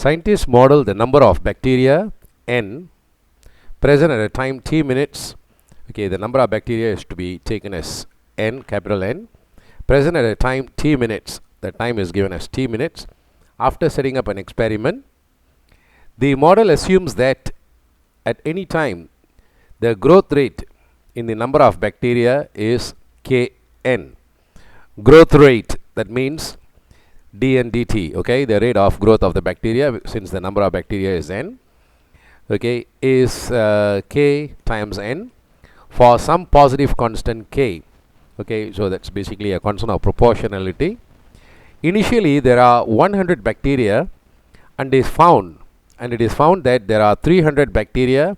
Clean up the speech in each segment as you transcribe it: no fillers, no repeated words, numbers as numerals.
Scientists model the number of bacteria n present at a time t minutes. Okay, the number of bacteria is to be taken as n, capital N, present at a time t minutes. The time is given as t minutes. After setting up an experiment, the model assumes that at any time the growth rate in the number of bacteria is kn. Growth rate, that means dn dt, okay, the rate of growth of the bacteria, since the number of bacteria is n, okay, is k times n for some positive constant k. Okay, so that's basically a constant of proportionality. Initially there are 100 bacteria, and it is found that there are 300 bacteria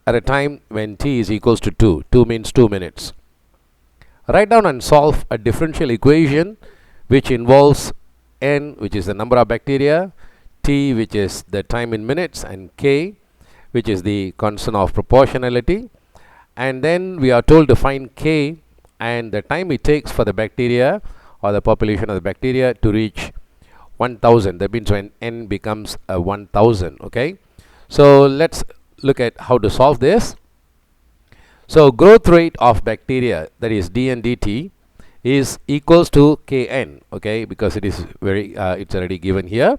at a time when t is equals to 2. 2 means 2 minutes. Write down and solve a differential equation which involves n, which is the number of bacteria, t, which is the time in minutes, and k, which is the constant of proportionality. And then we are told to find k and the time it takes for the bacteria or the population of the bacteria to reach 1000. That means when n becomes 1000. Okay, so let's look at how to solve this. So growth rate of bacteria, that is dn dt, is equals to kn. Okay, because it is it's already given here.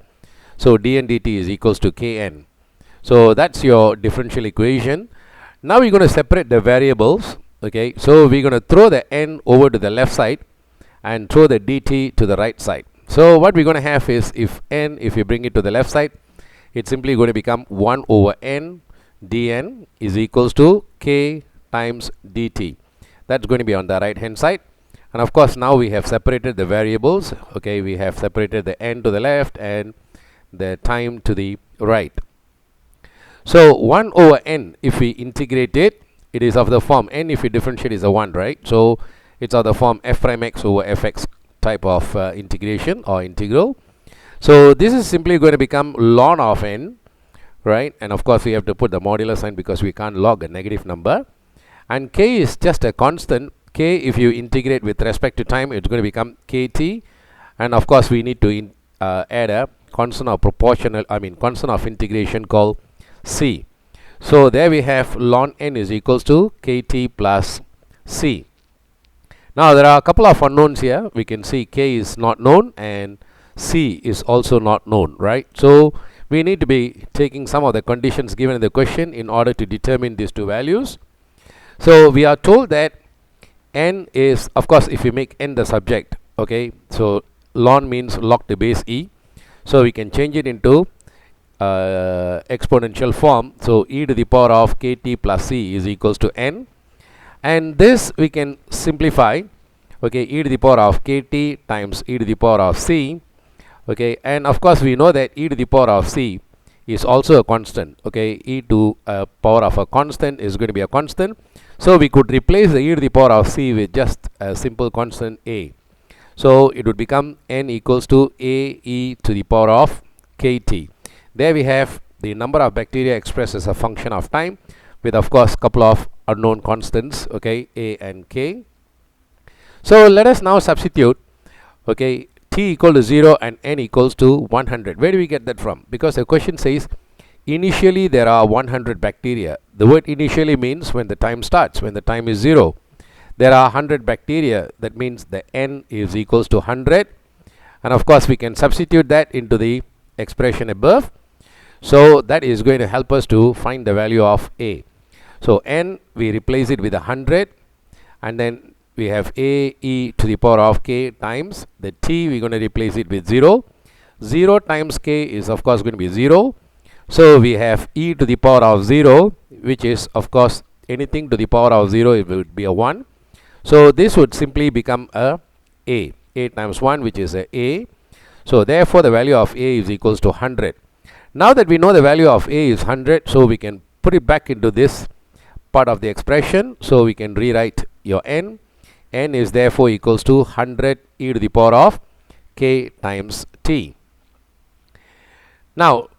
So dn dt is equals to kn. So that's your differential equation. Now we're going to separate the variables. Okay, so we're going to throw the n over to the left side and throw the dt to the right side. So what we're going to have is, if you bring it to the left side, it's simply going to become 1 over n dn is equals to k times dt. That's going to be on the right hand side. And of course now we have separated the variables. Okay, we have separated the n to the left and the time to the right. So 1 over n, if we integrate it, it is of the form n, if we differentiate, is a 1, right? So it's of the form f prime x over fx type of integration or integral. So this is simply going to become ln of n, right? And of course we have to put the modular sign because we can't log a negative number. And k is just a constant. K, if you integrate with respect to time, it's going to become kt. And of course we need to add a constant of constant of integration called c. So there we have ln n is equals to kt plus c. Now there are a couple of unknowns here. We can see k is not known and c is also not known, right? So we need to be taking some of the conditions given in the question in order to determine these two values. So we are told that n is, of course, if we make n the subject, okay, so ln means log to base e, so we can change it into exponential form. So e to the power of kt plus c is equals to n, and this we can simplify. Okay, e to the power of kt times e to the power of c. Okay, and of course we know that e to the power of c is also a constant. Okay, e to power of a constant is going to be a constant, so we could replace the e to the power of c with just a simple constant a. So it would become n equals to a e to the power of kt. There we have the number of bacteria expressed as a function of time, with of course couple of unknown constants, okay, a and k. So let us now substitute, okay, t equal to 0 and n equals to 100. Where do we get that from? Because the question says initially there are 100 bacteria. The word initially means when the time starts, when the time is 0. There are 100 bacteria, that means the n is equals to 100, and of course we can substitute that into the expression above. So that is going to help us to find the value of a. So n, we replace it with 100, and then we have a e to the power of k times the t, we're going to replace it with 0. 0 times k is of course going to be 0. So we have e to the power of 0, which is of course anything to the power of 0, it would be a 1. So this would simply become a times 1, which is a. So therefore the value of a is equals to 100. Now that we know the value of a is 100, so we can put it back into this part of the expression. So we can rewrite your n. N is therefore equals to 100 e to the power of k times t. Now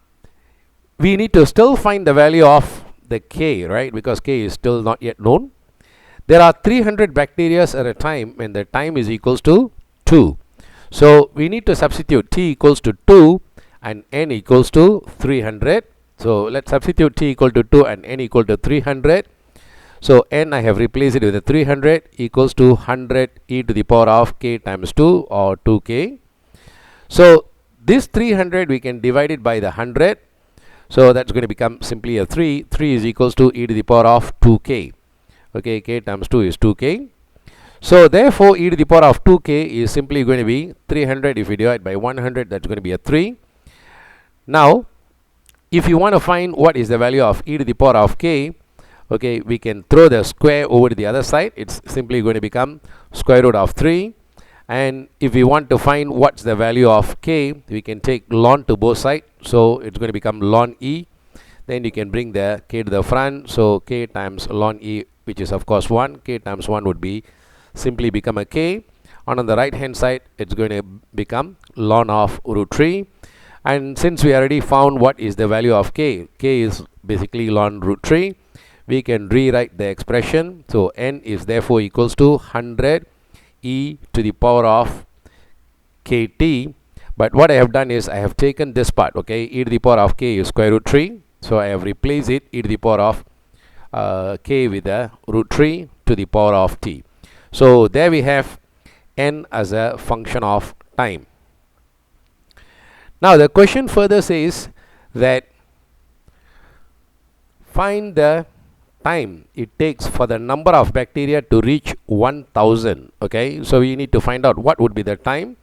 we need to still find the value of the k, right? Because k is still not yet known. There are 300 bacteria at a time when the time is equals to 2. So we need to substitute t equals to 2 and n equals to 300. So let's substitute t equal to 2 and n equal to 300. So n I have replaced it with a 300 equals to 100 e to the power of k times 2 or 2k. So this 300 we can divide it by the 100. So that's going to become simply a 3. 3 is equals to e to the power of 2k. Okay, k times 2 is 2k. So therefore e to the power of 2k is simply going to be 300. If we divide by 100, that's going to be a 3. Now if you want to find what is the value of e to the power of k, okay, we can throw the square over to the other side. It's simply going to become square root of 3. And if we want to find what's the value of k, we can take ln to both sides. So it's going to become ln e. Then you can bring the k to the front. So k times ln e, which is of course 1. K times 1 would be simply become a k. And on the right hand side, it's going to become ln of root 3. And since we already found what is the value of k, k is basically ln root 3, we can rewrite the expression. So n is therefore equals to 100 e to the power of kt. But what I have done is I have taken this part, okay, e to the power of k is square root 3. So I have replaced it e to the power of k with a root 3 to the power of t. So there we have n as a function of time. Now the question further says that find the time it takes for the number of bacteria to reach 1000. Okay, so we need to find out what would be the time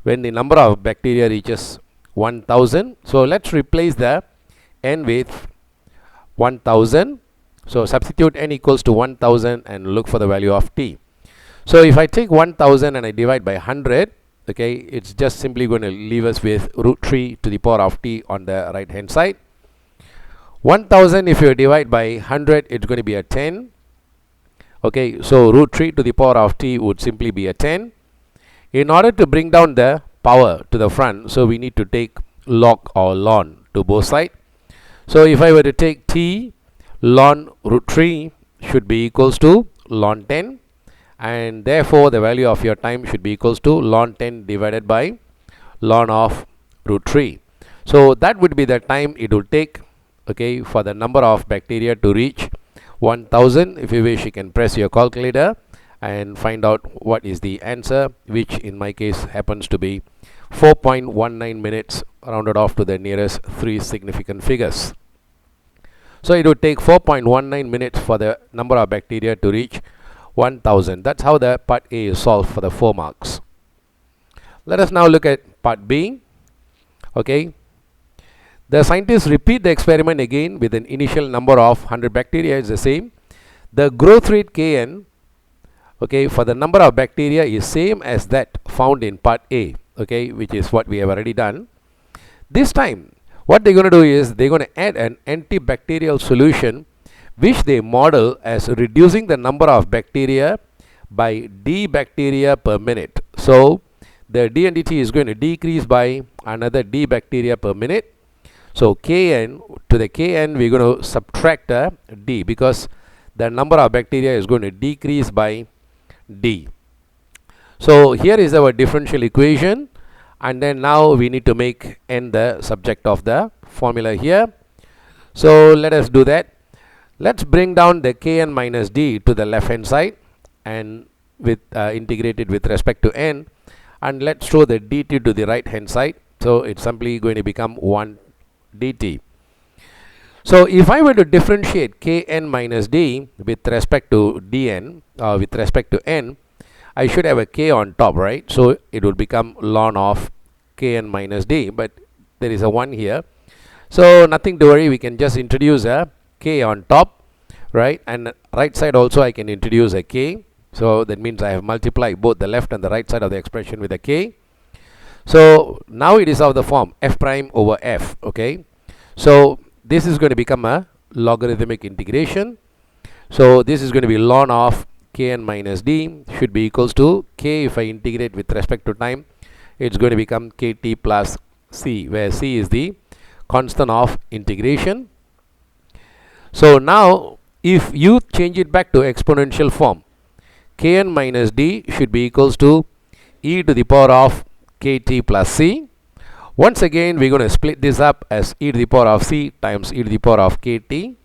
when the number of bacteria reaches 1000. So let's replace the n with 1000. So substitute n equals to 1000 and look for the value of t. So if I take 1000 and I divide by 100, okay, it's just simply going to leave us with root 3 to the power of t on the right hand side. 1000 if you divide by 100, it's going to be a 10. Okay, so root 3 to the power of t would simply be a 10. In order to bring down the power to the front, so we need to take log or ln to both sides. So if I were to take t ln root 3 should be equals to ln 10, and therefore the value of your time should be equals to ln 10 divided by ln of root 3. So that would be the time it will take, okay, for the number of bacteria to reach 1000. If you wish, you can press your calculator and find out what is the answer, which in my case happens to be 4.19 minutes rounded off to the nearest 3 significant figures. So it would take 4.19 minutes for the number of bacteria to reach 1000. That's how the part A is solved for the 4 marks. Let us now look at part B. Okay, the scientists repeat the experiment again with an initial number of 100 bacteria is the same. The growth rate Kn, okay, for the number of bacteria is same as that found in part A, okay, which is what we have already done. This time what they're going to do is they're going to add an antibacterial solution which they model as reducing the number of bacteria by d bacteria per minute. So the d and dt is going to decrease by another d bacteria per minute. So Kn, to the Kn we're going to subtract a d because the number of bacteria is going to decrease by d. So here is our differential equation, and then now we need to make n the subject of the formula here. So let us do that. Let's bring down the Kn minus d to the left hand side and with integrate it with respect to n, and let's throw the dt to the right hand side. So it's simply going to become 1 dt. So if I were to differentiate Kn minus d with respect to dn, with respect to n, I should have a k on top, right? So it will become ln of Kn minus d, but there is a 1 here. So nothing to worry, we can just introduce a k on top, right? And right side also I can introduce a k. So that means I have multiplied both the left and the right side of the expression with a k. So now it is of the form f prime over f, okay? So this is going to become a logarithmic integration. So this is going to be ln of Kn minus d should be equals to k. If I integrate with respect to time, it's going to become kt plus c, where c is the constant of integration. So now if you change it back to exponential form, Kn minus d should be equals to e to the power of kt plus c, Once again, we're going to split this up as e to the power of c times e to the power of kt.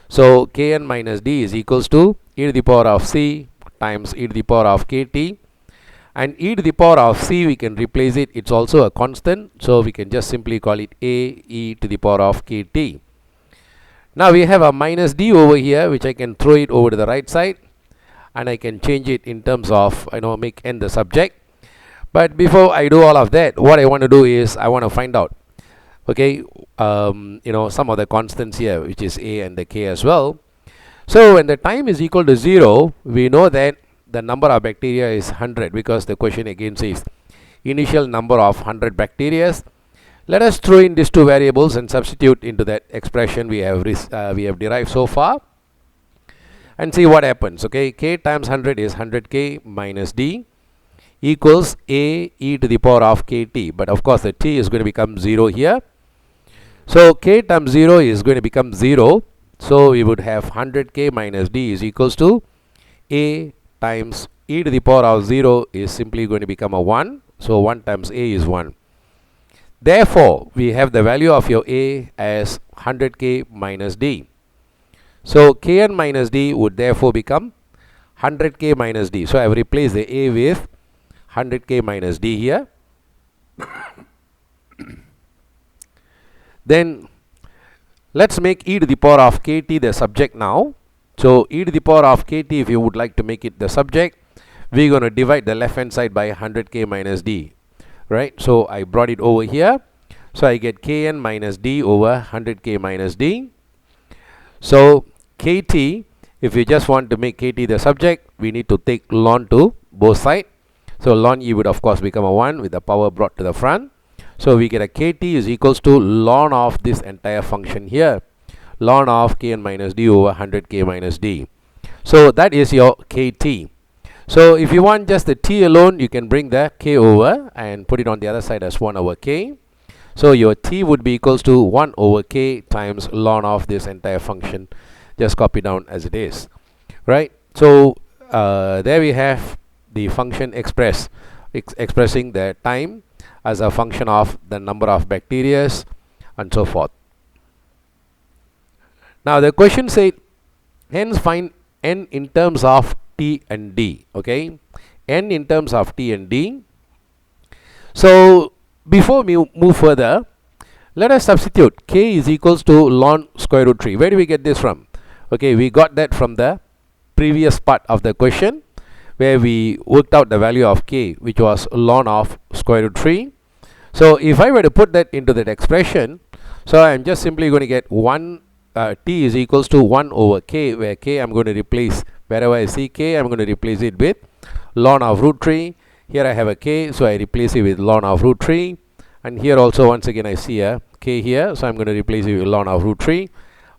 So kn minus d is equals to e to the power of c times e to the power of kt. And e to the power of c, we can replace it. It's also a constant, so we can just simply call it a e to the power of kt. Now we have a minus d over here, which I can throw it over to the right side, and I can change it in terms of, make n the subject. But before I do all of that, what I want to do is I want to find out, okay, some of the constants here, which is a and the k as well. So when the time is equal to 0, we know that the number of bacteria is 100, because the question again says initial number of 100 bacteria. Let us throw in these two variables and substitute into that expression we have derived so far, and see what happens. Okay, k times 100 is 100k minus d equals a e to the power of kt. But of course the t is going to become 0 here. So k times 0 is going to become 0. So we would have 100k minus d is equals to a times e to the power of 0 is simply going to become a 1. So 1 times a is 1. Therefore, we have the value of your a as 100k minus d. So kn minus d would therefore become 100k minus d. So I have replaced the a with 100k minus d here. Then let's make e to the power of kt the subject now. So e to the power of kt, if you would like to make it the subject, we're going to divide the left hand side by 100k minus d, right? So I brought it over here. So I get kn minus d over 100k minus d. So kt, if we just want to make kt the subject, we need to take ln to both sides. So ln e would of course become a 1 with the power brought to the front. So we get a kt is equals to ln of this entire function here, ln of kn minus d over 100k minus d. So that is your kt. So if you want just the t alone, you can bring the k over and put it on the other side as 1 over k. So your t would be equals to 1 over k times ln of this entire function. Just copy down as it is, right? So there we have the function expressing the time as a function of the number of bacteria and so forth. Now the question said, hence find n in terms of t and d. Okay, n in terms of t and d. So before we move further, let us substitute k is equals to ln square root 3. Where do we get this from? Okay, we got that from the previous part of the question, where we worked out the value of k, which was ln of square root 3. So if I were to put that into that expression, so I'm just simply going to get 1 t is equals to 1 over k, where k I'm going to replace, wherever I see k, I'm going to replace it with ln of root 3. Here I have a k, so I replace it with ln of root 3. And here also once again I see a k here, so I'm going to replace it with ln of root 3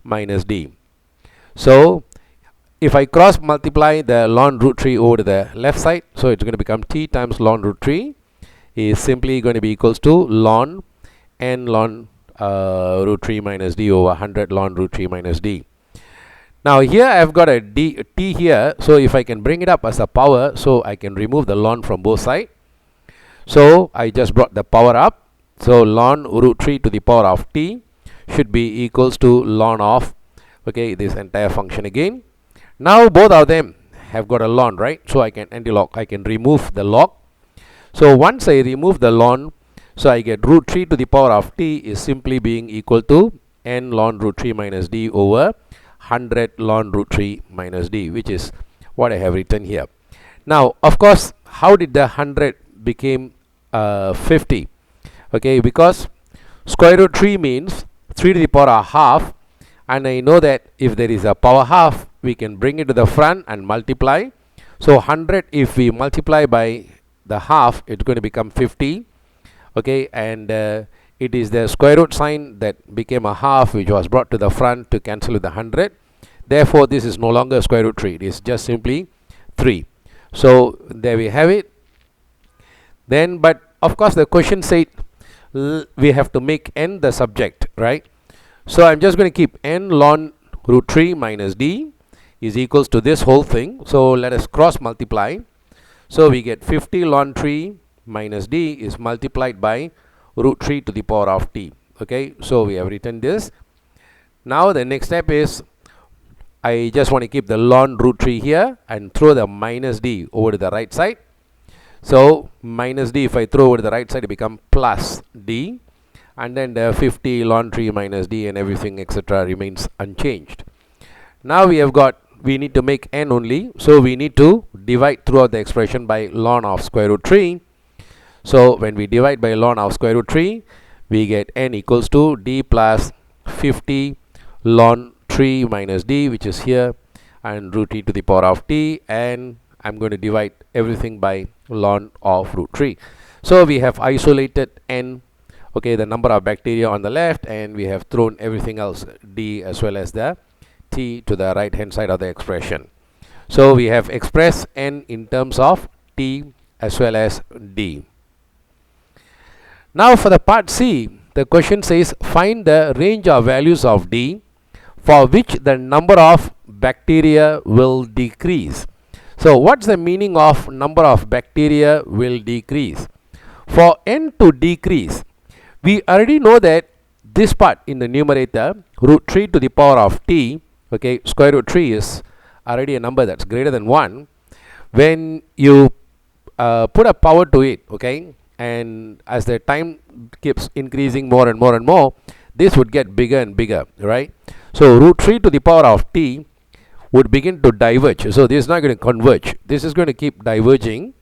minus d. So if I cross multiply the ln root 3 over to the left side, so it's going to become t times ln root 3 is simply going to be equals to ln n ln root 3 minus d over 100 ln root 3 minus d. Now here I've got a t here, so if I can bring it up as a power, so I can remove the ln from both sides. So I just brought the power up, so ln root 3 to the power of t should be equals to ln of, okay, this entire function again. Now both of them have got a ln, right? So I can anti-log, I can remove the log. So once I remove the ln, so I get root 3 to the power of t is simply being equal to n ln root 3 minus d over 100 ln root 3 minus d, which is what I have written here. Now of course, how did the 100 became 50? Okay, because square root 3 means 3 to the power of half, and I know that if there is a power half, we can bring it to the front and multiply. So 100, if we multiply by the half, it's going to become 50. Okay, and it is the square root sign that became a half, which was brought to the front to cancel with the 100. Therefore this is no longer square root 3, it is just simply 3. So there we have it. Then, but of course the question said we have to make n the subject, right? So I'm just going to keep n ln root 3 minus d is equals to this whole thing. So let us cross multiply. So we get 50 ln 3 minus d is multiplied by root 3 to the power of t. Okay, so we have written this. Now the next step is I just want to keep the ln root 3 here and throw the minus d over to the right side. So minus d, if I throw over to the right side, it becomes plus d, and then the 50 ln 3 minus d and everything etc. remains unchanged. Now we need to make n only, so we need to divide throughout the expression by ln of square root 3. So when we divide by ln of square root 3, we get n equals to d plus 50 ln 3 minus d, which is here, and root e to the power of t, and I'm going to divide everything by ln of root 3. So we have isolated n, okay, the number of bacteria on the left, and we have thrown everything else, d as well as the t, to the right hand side of the expression. So we have expressed n in terms of t as well as d. Now for the part C, the question says find the range of values of d for which the number of bacteria will decrease. So what's the meaning of number of bacteria will decrease? For n to decrease, we already know that this part in the numerator, root 3 to the power of t, okay, square root 3 is already a number that's greater than 1. When you put a power to it, okay, and as the time keeps increasing more and more and more, this would get bigger and bigger, right? So root 3 to the power of t would begin to diverge. So this is not going to converge. This is going to keep diverging.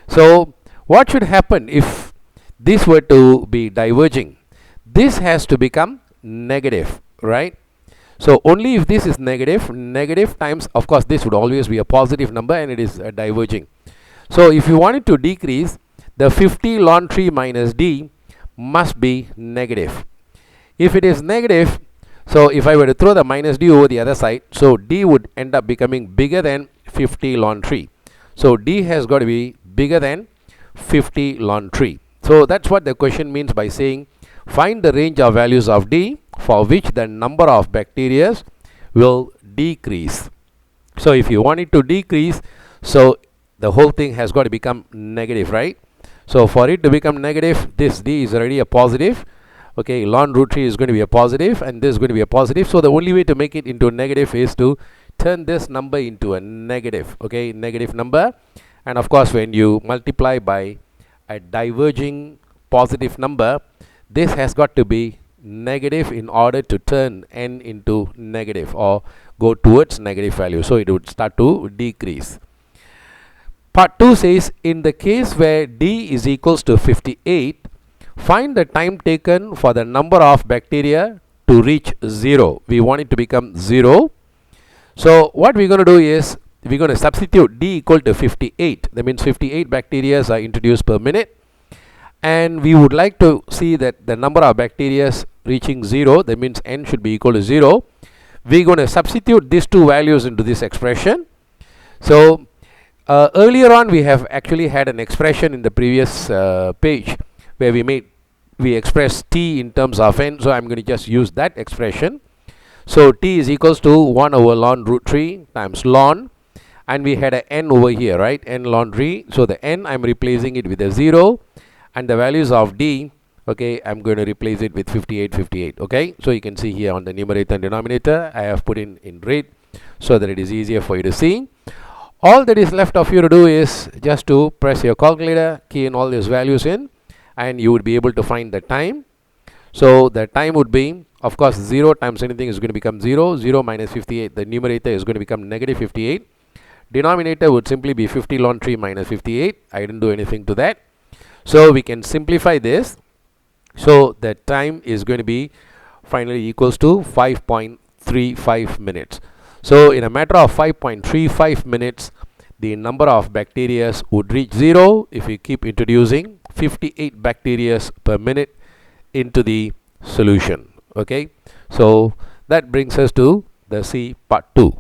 So what should happen if this were to be diverging? This has to become negative, right? So only if this is negative, negative times, of course, this would always be a positive number, and it is diverging. So if you want it to decrease, the 50 ln 3 minus d must be negative. If it is negative, so if I were to throw the minus d over the other side, so d would end up becoming bigger than 50 ln 3. So d has got to be bigger than 50 ln 3. So that's what the question means by saying find the range of values of d for which the number of bacteria will decrease. So if you want it to decrease, so the whole thing has got to become negative, right? So for it to become negative, this d is already a positive. Okay, ln root 3 is going to be a positive, and this is going to be a positive. So the only way to make it into a negative is to turn this number into a negative, okay, negative number. And of course, when you multiply by a diverging positive number, this has got to be negative in order to turn n into negative or go towards negative value. So it would start to decrease. Part 2 says in the case where d is equals to 58, find the time taken for the number of bacteria to reach 0. We want it to become 0. So what we're going to do is we're going to substitute d equal to 58. That means 58 bacteria are introduced per minute, and we would like to see that the number of bacteria reaching 0, that means n should be equal to 0. We're going to substitute these two values into this expression. So earlier on we have actually had an expression in the previous page where we express t in terms of n. So I'm going to just use that expression. So t is equals to 1 over ln root 3 times ln, and we had a n over here, right, n ln 3. So the n I'm replacing it with a 0, and the values of d, okay, I'm going to replace it with 58. Okay, so you can see here on the numerator and denominator I have put in red so that it is easier for you to see. All that is left of you to do is just to press your calculator, key in all these values in, and you would be able to find the time. So the time would be, of course, 0 times anything is going to become 0. 0 minus 58, the numerator is going to become negative 58. Denominator would simply be 50 ln 3 minus 58. I didn't do anything to that. So we can simplify this. So the time is going to be finally equals to 5.35 minutes. So in a matter of 5.35 minutes, the number of bacteria would reach 0 if we keep introducing 58 bacteria per minute into the solution. Okay, so that brings us to the C part 2.